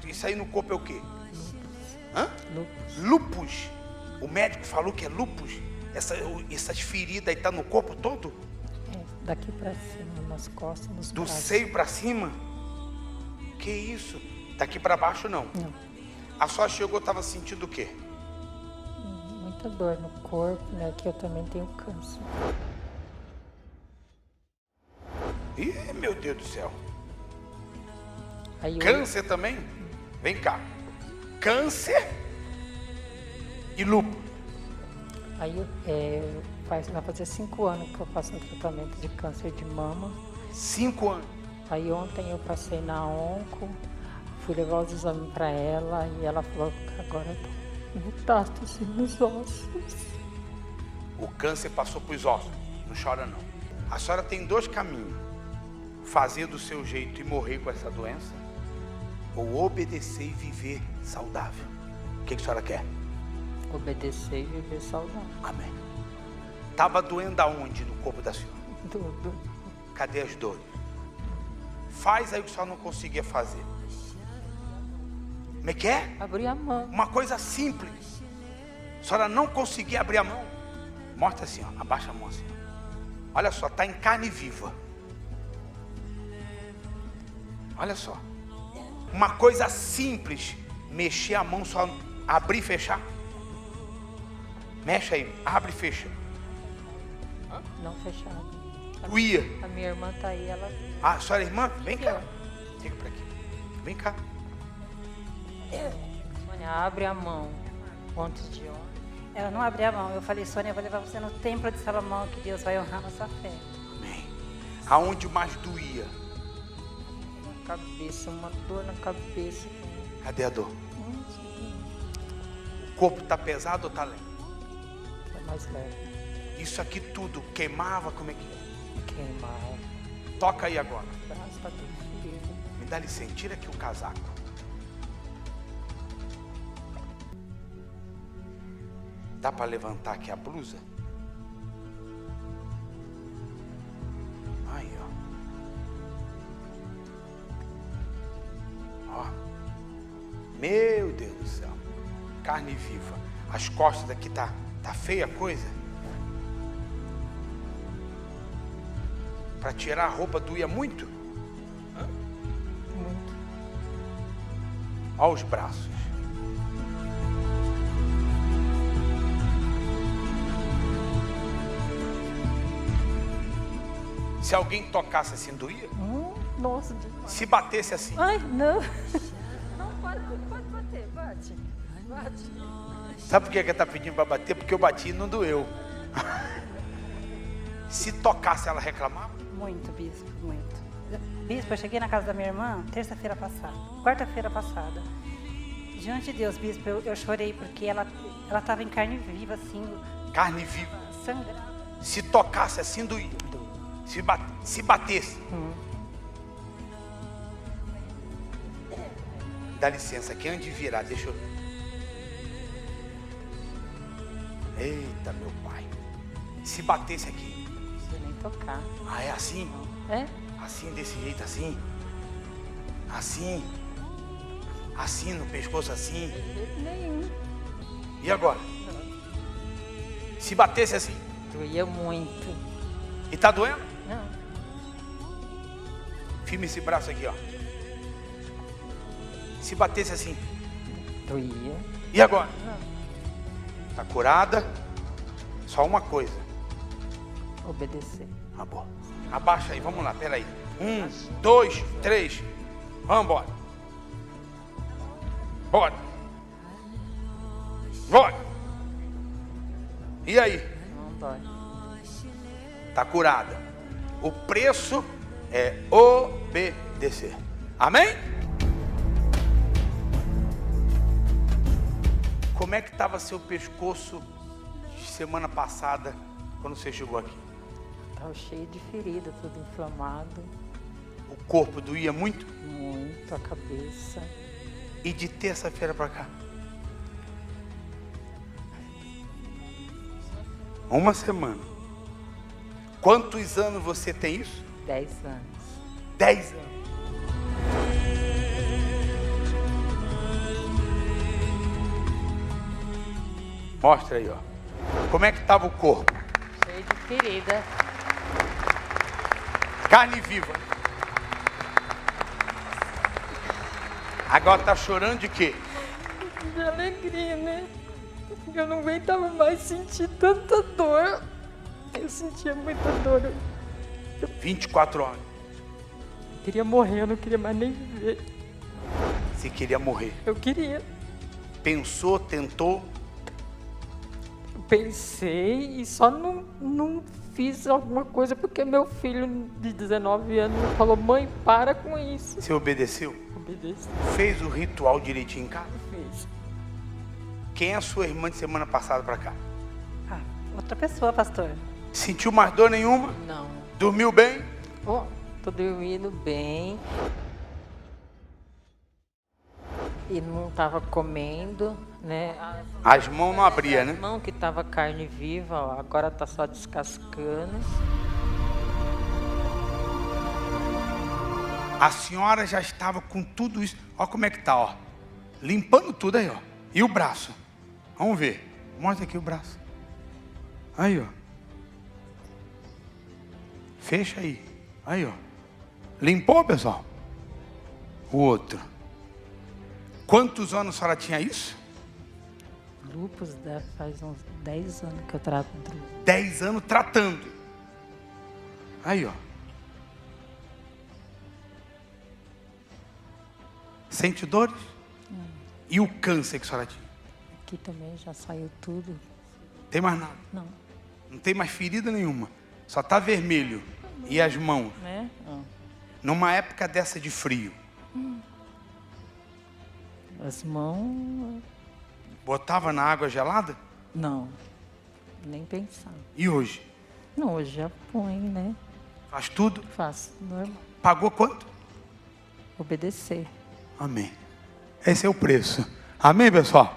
isso aí no corpo é o quê? Hã? Lúpus. Lúpus. O médico falou que é lúpus. Essas feridas aí tá no corpo todo? É, daqui pra cima, nas costas, nos Do braços. seio pra cima? Que isso? Daqui pra baixo não. Não. A senhora chegou, estava sentindo o quê? Muita dor no corpo, né? Que eu também tenho câncer. Ih, meu Deus do céu. Aí Câncer também? Vem cá. Câncer e lúpus. Aí vai fazer 5 anos que eu faço um tratamento de câncer de mama. 5 anos. Aí ontem eu passei na onco, fui levar os exames para ela e ela falou que agora tá metástase nos ossos. O câncer passou para os ossos. Não chora não. A senhora tem 2 caminhos. Fazer do seu jeito e morrer com essa doença, ou obedecer e viver saudável. O que a senhora quer? Obedecer e viver saudável. Amém. Estava doendo aonde no corpo da senhora? Tudo. Cadê as dores? Faz aí o que a senhora não conseguia fazer. Como é que é? Abri a mão. Uma coisa simples. A senhora não conseguia abrir a mão. Mostra assim, ó. Abaixa a mão assim. Olha só, está em carne viva. Olha só. Uma coisa simples. Mexer a mão, só abrir e fechar. Mexe aí, abre e fecha. Não fechado. Doía. A minha irmã tá aí, ela... Ah, a senhora é irmã? Vem cá. Chega pra aqui. Vem cá. Sônia, abre a mão. Antes de ontem. Ela não abriu a mão. Eu falei, Sônia, eu vou levar você no templo de Salomão, que Deus vai honrar nossa fé. Amém. Aonde mais doía? Na cabeça, uma dor na cabeça. Cadê a dor? O corpo está pesado ou está leve? É mais leve. Isso aqui tudo queimava, como é que é? Queimar. Toca aí agora. O braço tá tudo ferido. Me dá licença, tira aqui o casaco. Dá para levantar aqui a blusa? Aí, ó. Ó. Meu Deus do céu. Carne viva. As costas aqui tá feia a coisa. Para tirar a roupa doía muito? Muito. Olha os braços. Se alguém tocasse assim, doía? Nossa, demais. Se batesse assim? Ai, não. Não, pode bater, bate. Bate. Sabe por que ela está pedindo para bater? Porque eu bati e não doeu. Se tocasse, ela reclamava? Muito, bispo, muito. Bispo, eu cheguei na casa da minha irmã terça-feira passada, quarta-feira passada. Diante de Deus, bispo, eu chorei porque ela estava em carne viva, assim, Carne viva. sangrando. Se tocasse assim, doía. Se batesse. Dá licença aqui, antes de virar, deixa eu... Eita, meu pai. Se batesse aqui. Não precisa nem tocar. Ah, é assim? É? Assim, desse jeito, assim. Assim. Assim, no pescoço, assim. De jeito nenhum. E agora? Se batesse assim. Doía muito. E tá doendo? Não. Firme esse braço aqui, ó. Se batesse assim. Doía. E agora? Não. Tá curada? Só uma coisa. Obedecer. Ah, boa. Abaixa aí, vamos lá, peraí. 1, 2, 3. Vamos embora. Bora. Bora. E aí? Não dói. Tá curada. O preço é obedecer. Amém? Como é que estava seu pescoço semana passada, quando você chegou aqui? Tava cheio de ferida, tudo inflamado. O corpo doía muito? Muito, a cabeça. E de terça-feira para cá? Uma semana. Quantos anos você tem isso? 10 anos. 10 anos. Mostra aí, ó. Como é que estava o corpo? Cheio de ferida. Carne viva. Agora tá chorando de quê? De alegria, né? Eu não aguentava mais sentir tanta dor. Eu sentia muita dor. 24 horas. Eu queria morrer, eu não queria mais nem viver. Você queria morrer. Eu queria. Pensou, tentou. Pensei e só não fiz alguma coisa porque meu filho de 19 anos falou: mãe, para com isso. Você obedeceu? Obedeci. Fez o ritual direitinho em casa? Fiz. Quem é a sua irmã de semana passada pra cá? Ah, outra pessoa, pastor. Sentiu mais dor nenhuma? Não. Dormiu bem? Ó, tô dormindo bem. E não tava comendo, né? As mãos não abriam, né? As mãos que tava carne viva, ó, agora tá só descascando. A senhora já estava com tudo isso. Olha como é que tá, ó. Limpando tudo aí, ó. E o braço? Vamos ver. Mostra aqui o braço. Aí, ó. Fecha aí. Aí, ó. Limpou, pessoal? O outro. Quantos anos a senhora tinha isso? Lúpus faz uns 10 anos que eu trato de lúpus. 10 anos tratando. Aí, ó. Sente dores? E o câncer que a senhora tinha? Aqui também já saiu tudo. Tem mais nada? Não, Não tem mais ferida nenhuma. Só tá vermelho. E as mãos? né? Numa época dessa de frio. As mãos, Botava na água gelada? não, nem pensar. E hoje? Não, hoje já põe, né? Faz tudo? Faço normal. Pagou quanto? Obedecer. Amém. Esse é o preço. Amém, pessoal?